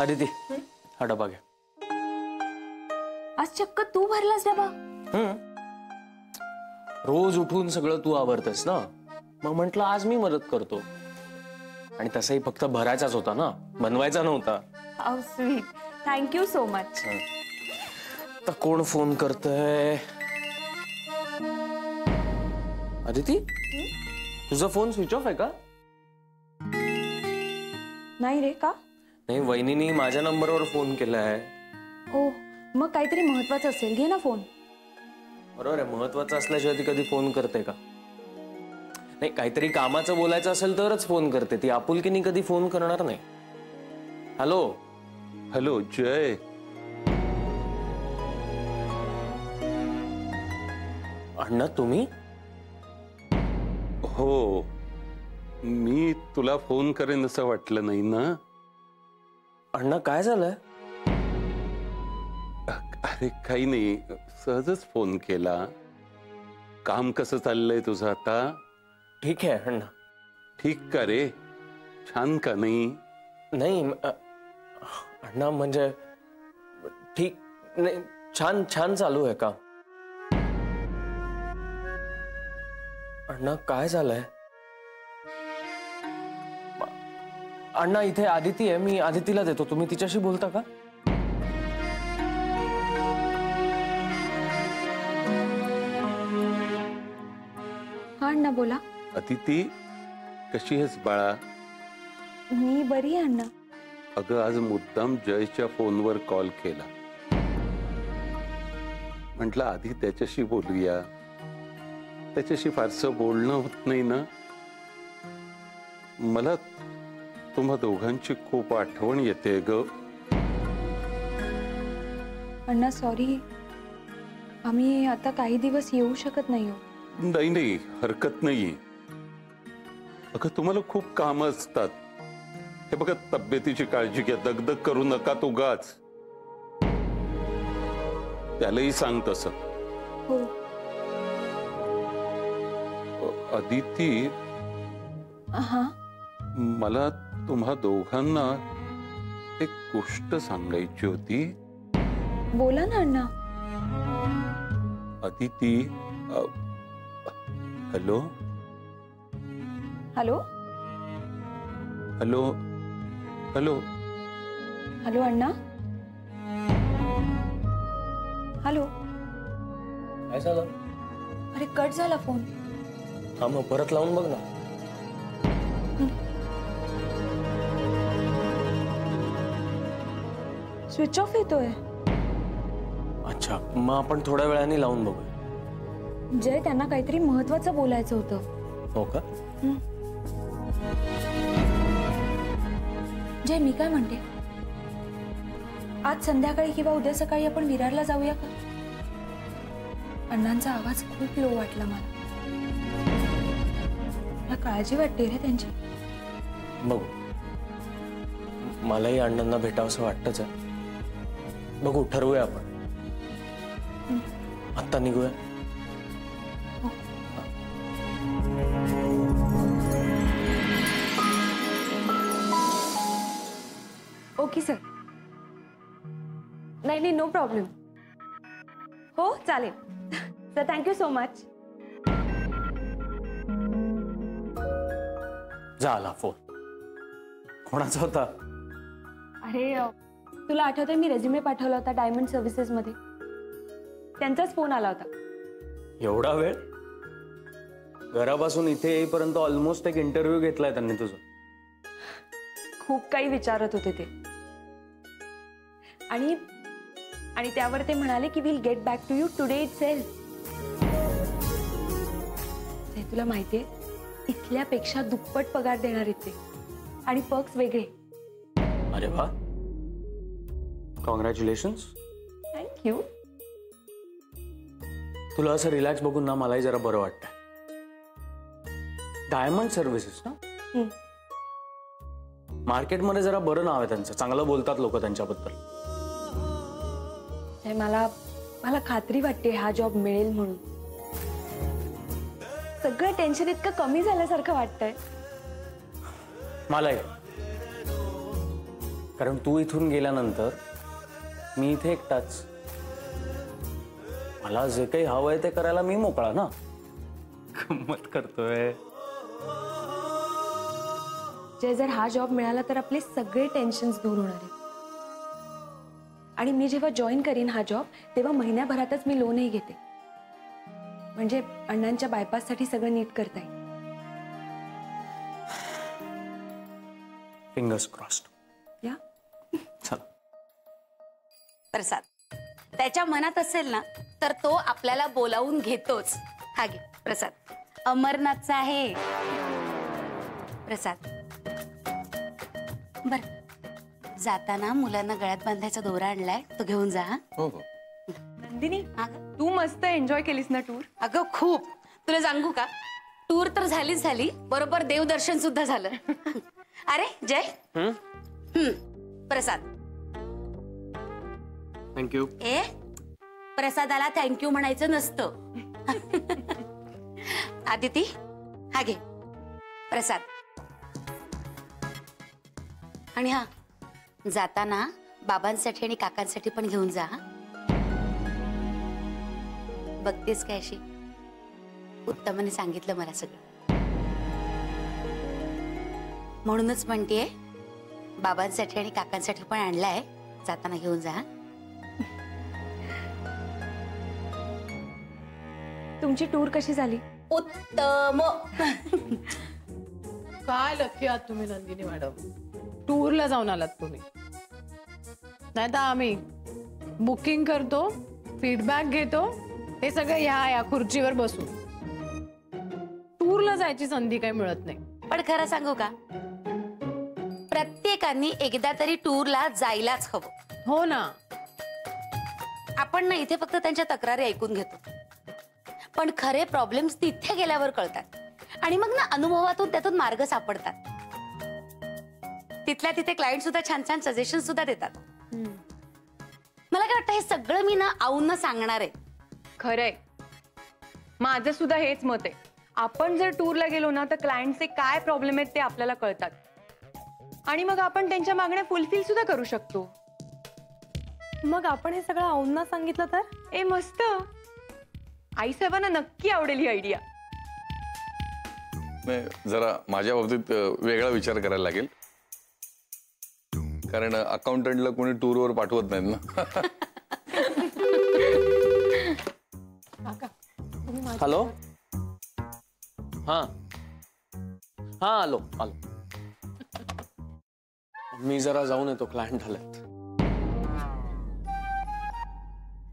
अदिती, हा डबा घ्या. आज चक्क तू भरलास डबा? रोज उठून सगळं तू आवरतेस ना, मग म्हंटल आज मी मदत करतो. आणि तसंही फक्त भरायचाच होता ना, बनवायचा नव्हता. How sweet, thank you so much. तर कोण फोन करतंय? अदिती, तुझा फोन स्विच ऑफ आहे का? नाही रे, का? नाही, वहिनीने माझ्या नंबरवर फोन केलाय. ओ, मग काहीतरी महत्वाचं असेल, घे ना फोन. बरोबर आहे, महत्वाचं असल्याशिवाय ती कधी फोन करते का? नाही, काहीतरी कामाचं बोलायचं असेल तरच फोन करते ती, आपुलकीने कधी फोन करणार नाही. हॅलो. हॅलो जय. अण्णा तुम्ही? हो, मी तुला फोन करेन असं वाटलं नाही ना? अण्णा काय झालंय? अरे काही नाही, सहजच फोन केला. काम कसं चाललंय तुझं आता? ठीक आहे अण्णा. ठीक का रे? छान का नाही? नाही अण्णा, म्हणजे ठीक नाही, छान छान चालू आहे काम. अण्णा काय झालंय? अण्णा इथे आदिती आहे, मी आदितीला देतो, तुम्ही तिच्याशी बोलता का? हा अण्णा बोला. अदिती, कशी आहेस बाळा? मी बरी आहे अण्णा. अगं आज मुद्दाम जयच्या फोनवर कॉल केला. म्हटलं आधी त्याच्याशी बोलूया. त्याच्याशी फारसं बोलणं होत नाही ना. मला तुम्हा दोघांची खूप आठवण येते ग. अण्णा सॉरी, आम्ही आता काही दिवस येऊ शकत नाही. नाही नाही, हरकत नाही. अगं तुम्हाला खूप कामं असतात. हे बघा, तब्येतीची काळजी घ्या, दगदग करू नका उगाच. त्यालाही सांग तसं. हो. अदिती, हा, मला तुम्हा दोघांना एक गोष्ट सांगायची होती. बोला ना अण्णा. Aditi, hello hello. Hello hello hello अण्णा. हॅलो. काय झालं? अरे कट झाला फोन. हा, मग परत लावून बघ ना. स्विच ऑफ येतोय. अच्छा, मग आपण थोड्या वेळाने लावून बघूया. जय, त्यांना काहीतरी महत्वाचं बोलायचं होतं. हो का? जय, मी काय म्हणते, आज संध्याकाळी किंवा उद्या सकाळी आपण विरारला जाऊया का? अण्णांचा आवाज खूप लो वाटला मला. काळजी वाटते रे त्यांची. बघू, मलाही अण्णांना भेटावंसं वाटतच आहे. बघू, ठरवूया आपण. आत्ता निघूया. Okay sir. नाही नाही, नो प्रॉब्लेम. हो चालेल सर, थँक्यू सो मच. झाला फोन. कोणाचा होता? अरे तुला आठवतंय, मी रेझ्युमे पाठवला होता डायमंड सर्व्हिसेस मध्ये, त्यांचाच फोन आला होता. एवढा वेळ? घरापासून इथे येईपर्यंत ऑलमोस्ट एक इंटरव्ह्यू घेतलाय त्यांनी तुझा. खूप काही विचारत होते ते, आणि त्यावर ते म्हणाले की will get back to you today itself. तुला माहितीये, इथल्यापेक्षा दुप्पट पगार देणार इथे, आणि पर्क्स वेगळे. अरे वा, कॉंग्रॅच्युलेशन्स. थँक्यू. तुला असं रिलॅक्स बघून ना मलाही जरा बरं वाटतंय. डायमंड सर्व्हिसेस ना, मार्केटमध्ये जरा बरं नाव आहे त्यांचं, चांगलं बोलतात लोक त्यांच्याबद्दल. मला खात्री वाटते हा जॉब मिळेल म्हणून. सगळं टेन्शन इतकं कमी झाल्यासारखं वाटतंय. मलाही. कारण तू इथून गेल्यानंतर मी इथे एकटाच. मला जे काही हवंय ते करायला मी मोकळा ना. गंमत करतोय. जय, जर हा जॉब मिळाला तर आपले सगळे टेन्शन्स दूर होणार आहेत. आणि मी जेव्हा जॉईन करीन हा जॉब तेव्हा महिन्याभरातच मी लोनही घेते. म्हणजे अण्णांच्या बायपाससाठी सगळं नीट करता येईल. Fingers crossed. या चल. प्रसाद त्याच्या मनात असेल ना तर तो आपल्याला बोलावून घेतोच. हा घे प्रसाद, अमरनाथचा आहे प्रसाद. बर, जाताना मुलांना गळ्यात बांधायचा दोरा आणलाय, तो घेऊन जा. हो हो. नंदिनी, अगं तू मस्त एन्जॉय केलीस ना टूर? अगं खूप. तुला सांगू का, टूर तर झालीच झाली, बरोबर देवदर्शन सुद्धा झालं. अरे जय, प्रसाद. थँक्यू. ए, प्रसादाला थँक्यू म्हणायचं नसतं. आदिती, हा घे प्रसाद. आणि हा, जाताना बाबांसाठी आणि काकांसाठी पण घेऊन जा. बघतेस काय, अशी उत्तमने सांगितलं मला सगळं, म्हणूनच म्हणतेय बाबांसाठी आणि काकांसाठी पण आणलाय, जाताना घेऊन जा. तुमची टूर कशी झाली? उत्तम. काय लकी आहात तुम्ही नंदिनी मॅडम, टूरला जाऊन आलात तुम्ही. नाही तर आम्ही बुकिंग करतो, फीडबॅक घेतो, हे सगळं या खुर्चीवर बसून. टूरला जायची संधी काही मिळत नाही. पण खरं सांगू का, प्रत्येकाने एकदा तरी टूरला जायलाच हवं. हो ना. आपण ना इथे फक्त त्यांच्या तक्रारी ऐकून घेतो, पण खरे प्रॉब्लेम्स तिथे गेल्यावर कळतात. आणि मग ना अनुभवातून त्यातून मार्ग सापडतात. तिथल्या तिथे क्लायंट सुद्धा छान छान सजेशन सुद्धा देतात. मला काय वाटतं, हे सगळं मी ना आऊंना सांगणार आहे. खरंय, माझं सुद्धा हेच मत आहे. आपण जर टूरला गेलो ना तर क्लायंटचे काय प्रॉब्लेम आहेत ते आपल्याला कळतात, आणि मग आपण त्यांच्या मागण्या फुलफिल सुद्धा करू शकतो. मग आपण हे सगळं आऊंना सांगितलं तर? ए मस्त, आई साहेबांना नक्की आवडेल ही आयडिया. नाही, जरा माझ्या बाबतीत वेगळा विचार करायला लागेल, कारण अकाउंटंटला कोणी टूरवर पाठवत नाहीत ना. हॅलो. हा हा, आलो आलो. मी जरा जाऊन येतो, क्लायंट आलेत.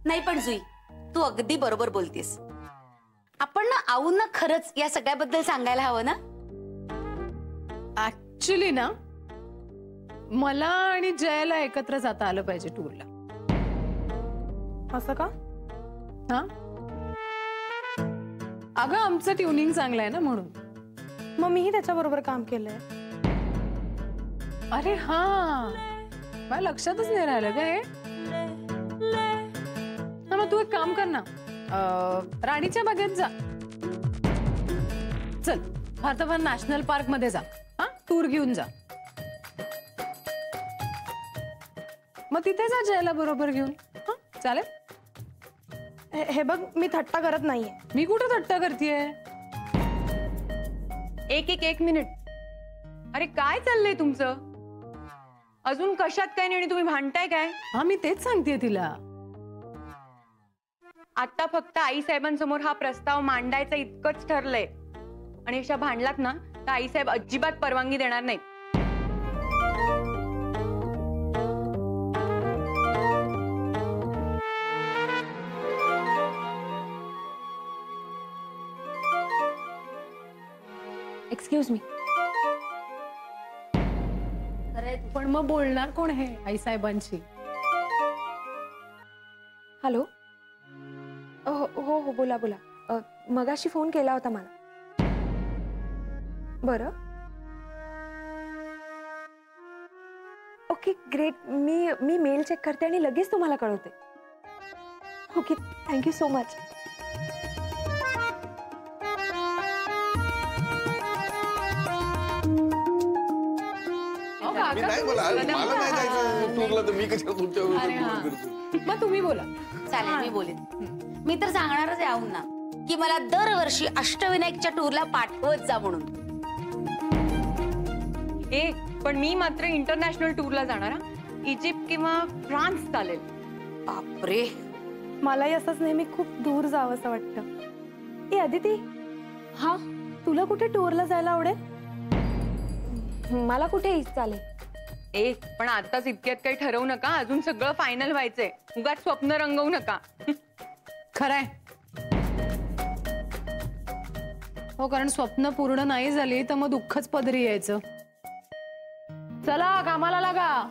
नाही पण जुई, तू अगदी बरोबर बोलतीस. आपण ना आऊंना खरंच या सगळ्याबद्दल सांगायला हवं ना. ऍक्च्युली ना, मला आणि जयला एकत्र जाता आलं पाहिजे टूरला. असं का? हा, अगं आमचं ट्युनिंग चांगलं आहे ना, म्हणून. मग मीही त्याच्याबरोबर काम केलंय. अरे हा, मला लक्षातच नाही राहिलं का हे. मग तू एक काम कर ना, राणीच्या बागेत जा. चल, भारताभर नॅशनल पार्क मध्ये जा. हा, टूर घेऊन जा. मग तिथे जा जयला बरोबर घेऊन. हा, चालेल. हे बघ, मी थट्टा करत नाहीये. मी कुठे थट्टा करतेय? एक मिनिट. अरे काय चाललंय तुमचं? अजून कशात काय नाही आणि तुम्ही भांडताय काय? हा, मी तेच सांगतेय तिला. आता फक्त आई साहेबांसमोर हा प्रस्ताव मांडायचा इतकंच ठरलंय, आणि अशा भांडलात ना तर आई साहेब अजिबात परवानगी देणार नाहीत. Excuse me. पण मग बोलणार कोण हे आई साहेबांशी? हॅलो. हो हो, बोला बोला. मगाशी फोन केला होता मला. बरं, ओके ग्रेट. मी मेल चेक करते आणि लगेच तुम्हाला कळवते. Okay, thank you so much. मी नाही बोला मला नाही जायचं टूरला तर मी कशाला तुमच्या अरे हा. मग तुम्ही बोला. चालेल मी बोलेन. मी तर सांगणारच आहे आऊंना की मला दरवर्षी अष्टविनायकच्या टूरला पाठवत जा म्हणून. पण मी मात्र इंटरनॅशनल टूरला जाणार हा. इजिप्त किंवा फ्रान्स चालेल. बापरे. मलाही असंच नेहमी खूप दूर जावं असं वाटतं. अदिती, हा, तुला कुठे टूरला जायला आवडेल? मला कुठेही चालेल. पण आताच इतक्यात काही ठरवू नका. अजून सगळं फायनल व्हायचंय. उगाच स्वप्न रंगवू नका. खरंय. हो, कारण स्वप्न पूर्ण नाही झाली तर मग दुःखच पदरी यायचं. चला कामाला लागा.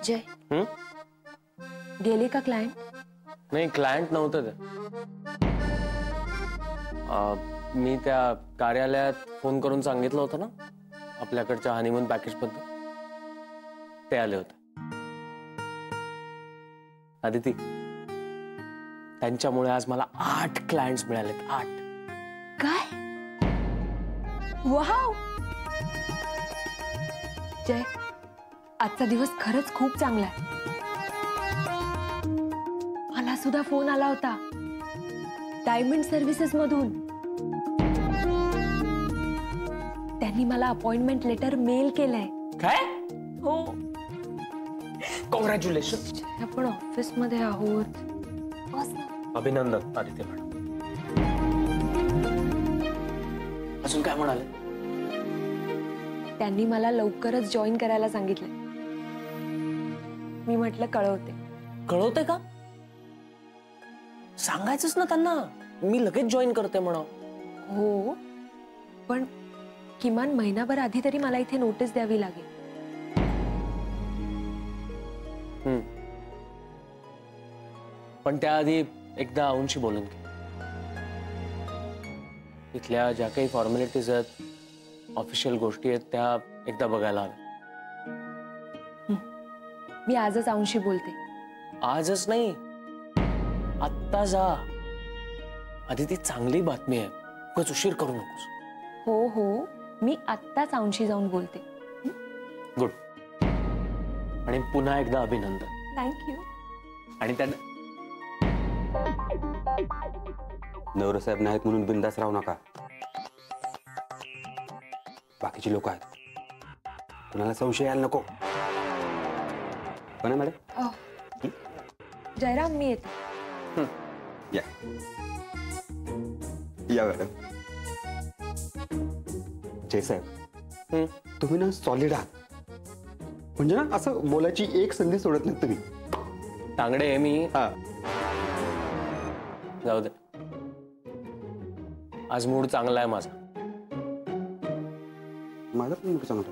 जय, गेले का क्लायंट? नाही, क्लायंट नव्हतं ते. मी त्या कार्यालयात फोन करून सांगितलं होतं ना आपल्याकडच्या हनीमून पॅकेज बद्दल. ते आले होते. अदिती, त्यांच्यामुळे आज मला 8 क्लायंट्स मिळालेत. 8. काय? वाव. जय, आजचा दिवस खरंच खूप चांगला आहे. मला सुद्धा फोन आला होता डायमंड सर्व्हिसेस मधून. त्यांनी मला अपॉइंटमेंट लेटर मेल केलंय. काय? हो. कॉंग्रॅच्युलेशन. आपण ऑफिस मध्ये आहोत. बस ना. अभिनंदन आदित्य मॅडम. अजून काय म्हणाले? त्यांनी मला लवकरच जॉईन करायला सांगितलं. मी म्हटलं कळवते. कळवते का? सांगायचंच ना त्यांना. मी लगेच जॉईन करते म्हणा. हो, पण किमान महिनाभर आधी तरी मला इथे नोटीस द्यावी लागेल. पण त्याआधी एकदा आऊंशी बोलून घे. इथल्या ज्या काही फॉर्मॅलिटीज आहेत, ऑफिशियल गोष्टी आहेत, त्या एकदा बघायला हव्या. मी आजच आऊंशी बोलते. आजच नाही, आत्ता जा. आधी ती चांगली बातमी आहे. उगाच उशीर करू नकोस. हो हो, मी आत्ताच आऊंशी जाऊन बोलते. गुड. आणि पुन्हा एकदा अभिनंदन. थँक्यू. आणि त्या नवरसाहेब नाहीत म्हणून बिंदास राहू नका. बाकीची लोक आहेत, कुणाला संशय यायला नको. पण मॅडम. जयराम, मी येते. या या मॅडम. जयसाहेब, तुम्ही ना सॉलिड आहात. म्हणजे ना असं बोलायची एक संधी सोडत नाही तुम्ही. तांगडे आहे मी. हा, जाऊ दे. आज मूड चांगला आहे माझा. माझा पण मूड चांगला.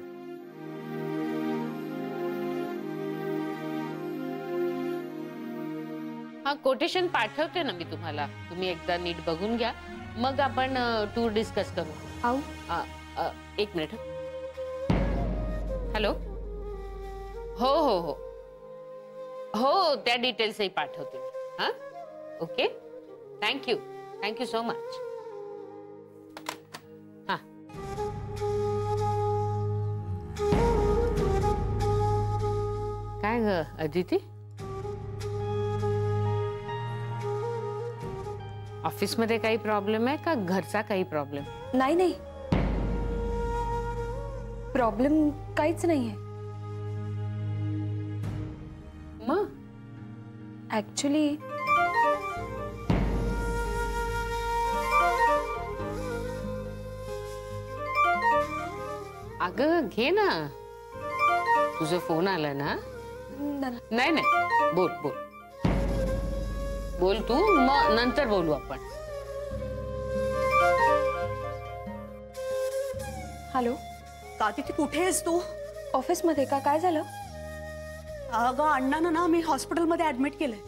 हा, कोटेशन पाठवते ना मी तुम्हाला. तुम्ही एकदा नीट बघून घ्या, मग आपण टूर डिस्कस करू. आऊ. एक मिनिट. हॅलो. हो हो हो हो, त्या डिटेल्सही पाठवते मी. हा, okay. Thank you. Thank you so much. हा, काय ग अदिती, ऑफिसमध्ये काही प्रॉब्लेम आहे का घरचा काही प्रॉब्लेम? नाही नाही, प्रॉब्लेम काहीच नाहीये. मग ऍक्च्युली अगं घे ना. तुझा फोन आला ना? नाही नाही, बोल बोल बोल तू, मग नंतर बोलू आपण. हॅलो. तिथे कुठे आहेस तू? ऑफिस मध्ये का? काय झालं? अगं अण्णांना ना मी हॉस्पिटलमध्ये ऍडमिट केलंय.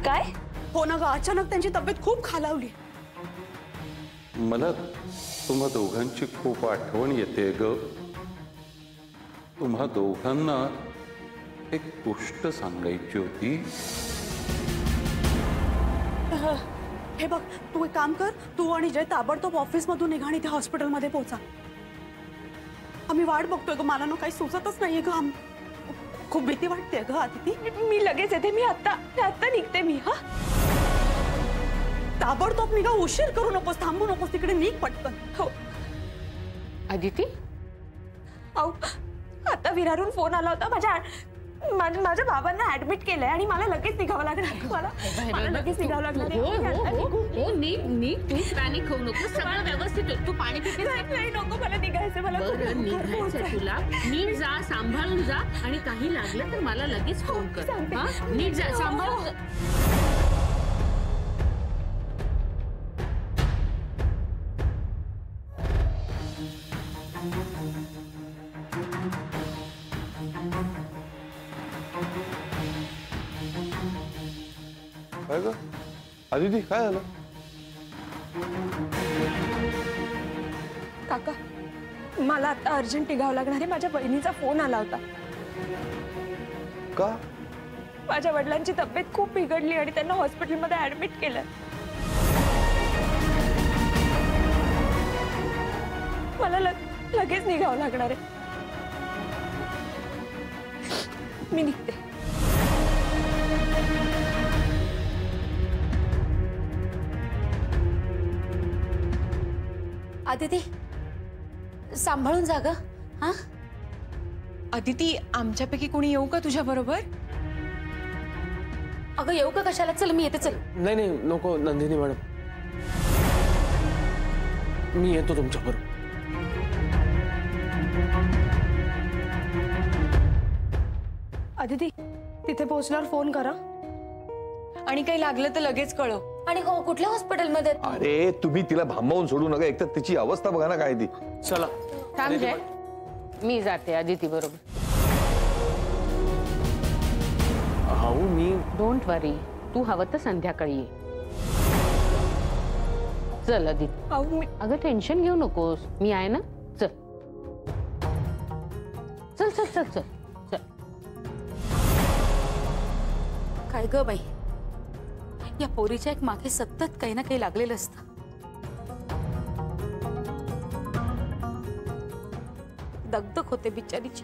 काय? हो ना ग, अचानक त्यांची तब्येत खूप खालावली. मला तुम्हा दोघांची खूप आठवण येते ग. तुम्हा दोघांना एक गोष्ट सांगायची होती. हे बघ, तू एक काम कर, तू आणि जय ताबडतोब ऑफिस मधून निघा आणि त्या हॉस्पिटलमध्ये पोहोचा. आम्ही वाट बघतोय ग, मला ना काही सुचतच नाहीये ग. खूप भीती वाटते ग आदिती. मी लगेच येते, मी आत्ता निघते मी. हा, ताबडतोब निघा, उशीर करू नकोस, थांबू नकोस, तिकडे निघ पटकन. हो. अदिती अहो, आता विरारून फोन आला होता. माझ्या बाबांना ऍडमिट केलंय आणि मला लगेच निघावं लागणार. मला लगेच निघावं लागणार. हो नीट तू पॅनिक होऊ नको, सगळं व्यवस्थित होईल. तू पाणी पिते नाही, नको, मला निघायचं. मला बरं निघायचं तुला. नीट जा, सांभाळून जा आणि काही लागलं तर मला लगेच फोन कर. हा, नीट जा, सांभाळून जा. काय ग आदिती, काय झालं? काका, मला आता अर्जंट निघावं लागणार आहे. माझ्या बहिणीचा फोन आला होता. का? माझ्या वडिलांची तब्येत खूप बिघडली आणि त्यांना हॉस्पिटलमध्ये ऍडमिट केलं. मला लगेच निघावं लागणार आहे. मी निघते. आदिती, सांभाळून जा ग. हा, अदिती, आमच्यापैकी कोणी येऊ का तुझ्या बरोबर? अगं येऊ का कशाला? चल मी येते. चल. नाही नको नंदिनी मॅडम, मी येतो तुमच्या बरोबर. अदिती, तिथे पोहोचल्यावर फोन करा आणि काही लागलं तर लगेच कळव. आणि हो, कुठल्या हॉस्पिटलमध्ये? अरे तुम्ही तिला भांबावून सोडू नका, एकतर तिची अवस्था बघा ना काय ती. चला थांब जय, मी जाते अदिती बरोबर. हाऊ, मी डोंट वरी, तू हवं तर संध्याकाळी ये. चल अदिती. अगं टेन्शन घेऊ नकोस, मी आहे ना. चल चल चल चल चल चल. काय ग बाई, या पोरीच्या एक मागे सतत काही ना काही लागलेलं असतं. दगदग होते बिचारीची.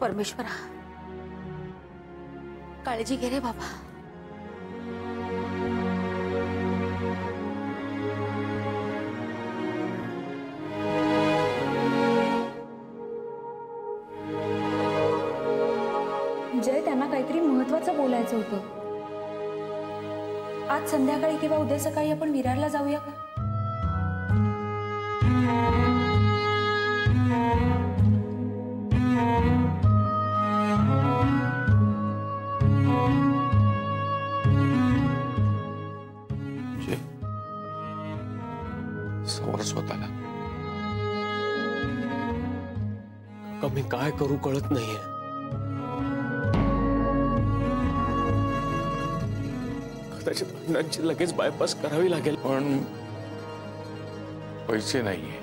परमेश्वरा, काळजी घे रे बाबा. जय, त्यांना काहीतरी महत्वाचं बोलायचं होतं. आज संध्याकाळी किंवा उद्या सकाळी आपण विरारला जाऊया का? समोर स्वतःला मी काय करू कळत नाहीये. कदाचित अण्णांची लगेच बायपास करावी लागेल. पण पैसे नाहीये.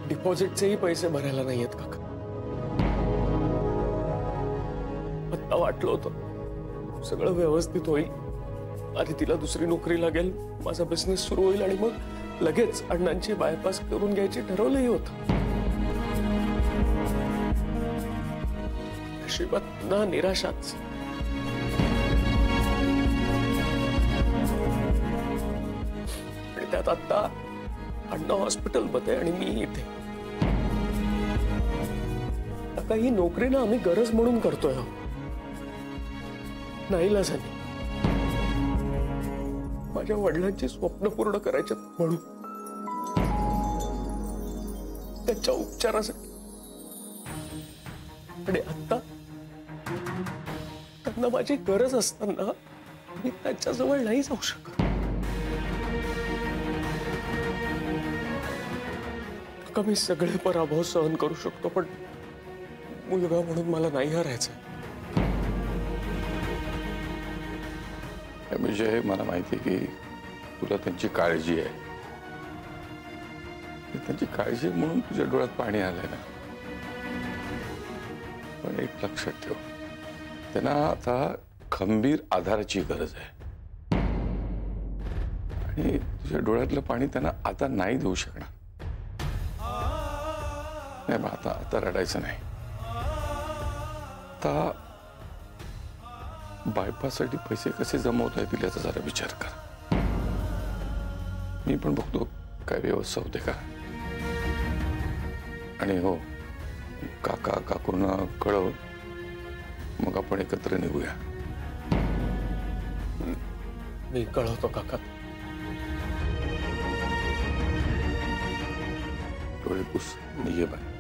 डिपॉझिटचेही पैसे भरायला नाहीयेत काका. आता वाटलं होतं सगळं व्यवस्थित होईल आणि तिला दुसरी नोकरी लागेल, माझा बिझनेस सुरू होईल आणि मग लगेच अण्णांची बायपास करून घ्यायची ठरवलंही होतं. नशिबात ना निराशाच. आणि त्यात आता अण्णा हॉस्पिटलमध्ये आणि मी इथे. आता ही नोकरी ना आम्ही गरज म्हणून करतोय, नाईलाजाने. माझ्या वडिलांची स्वप्न पूर्ण करायचे म्हणून, त्यांच्या उपचारासाठी. आणि आता त्यांना माझी गरज असताना मी त्यांच्याजवळ नाही जाऊ शकत. मी सगळे पराभव सहन करू शकतो, पण मुलगा म्हणून मला नाही हरायचं. विजय, मला माहिती आहे की तुला त्यांची काळजी आहे. त्यांची काळजी म्हणून तुझ्या डोळ्यात पाणी आलंय ना. पण एक लक्षात ठेव, त्यांना आता खंबीर आधाराची गरज आहे. आणि तुझ्या डोळ्यातलं पाणी त्यांना आता नाही देऊ शकणार. नाही बा, आता रडायचं नाही. आता बायपाससाठी पैसे कसे जमवता येतील याचा जरा विचार कर. मी पण बघतो काय व्यवस्था होते का. आणि हो, काका काकूंना कळव, मग आपण एकत्र निघूया. मी कळवतो काका. डोळे पुस, निघे बाय.